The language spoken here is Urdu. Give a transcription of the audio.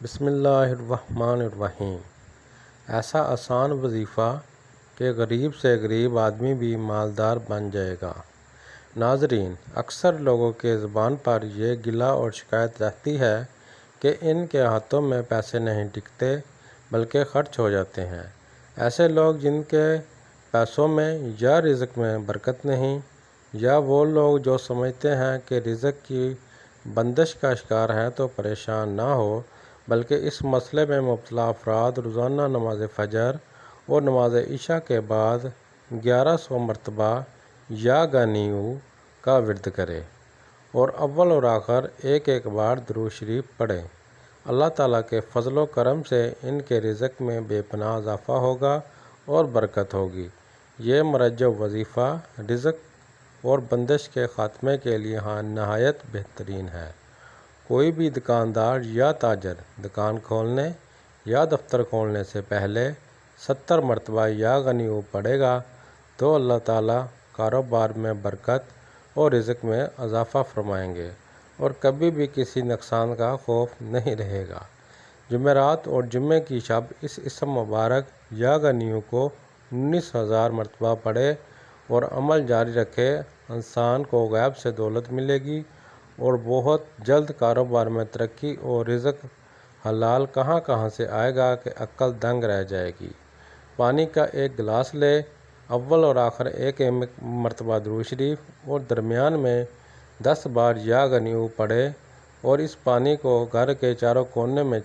بسم اللہ الرحمن الرحیم۔ ایسا آسان وظیفہ کہ غریب سے غریب آدمی بھی مالدار بن جائے گا۔ ناظرین، اکثر لوگوں کے زبان پر یہ گلہ اور شکایت رہتی ہے کہ ان کے ہاتھوں میں پیسے نہیں ٹکتے بلکہ خرچ ہو جاتے ہیں۔ ایسے لوگ جن کے پیسوں میں یا رزق میں برکت نہیں، یا وہ لوگ جو سمجھتے ہیں کہ رزق کی بندش کا شکار ہیں تو پریشان نہ ہو، بلکہ اس مسئلے میں مبتلا افراد روزانہ نماز فجر اور نماز عشاء کے بعد 1100 مرتبہ یا غنیو کا ورد کرے اور اول اور آخر ایک بار درود شریف پڑھے۔ اللہ تعالیٰ کے فضل و کرم سے ان کے رزق میں بے پناہ اضافہ ہوگا اور برکت ہوگی۔ یہ مرجو وظیفہ رزق اور بندش کے خاتمے کے لیے نہایت بہترین ہے۔ کوئی بھی دکاندار یا تاجر دکان کھولنے یا دفتر کھولنے سے پہلے 70 مرتبہ یا غنیو پڑھے گا تو اللہ تعالیٰ کاروبار میں برکت اور رزق میں اضافہ فرمائیں گے اور کبھی بھی کسی نقصان کا خوف نہیں رہے گا۔ جمعرات اور جمعے کی شب اس اسم مبارک یا غنیو کو 19,000 مرتبہ پڑھے اور عمل جاری رکھے، انسان کو غیب سے دولت ملے گی اور بہت جلد کاروبار میں ترقی اور رزق حلال کہاں سے آئے گا کہ عقل دنگ رہ جائے گی۔ پانی کا ایک گلاس لے، اول اور آخر ایک مرتبہ درود شریف اور درمیان میں 10 بار یا غنیو پڑھے اور اس پانی کو گھر کے چاروں کونے میں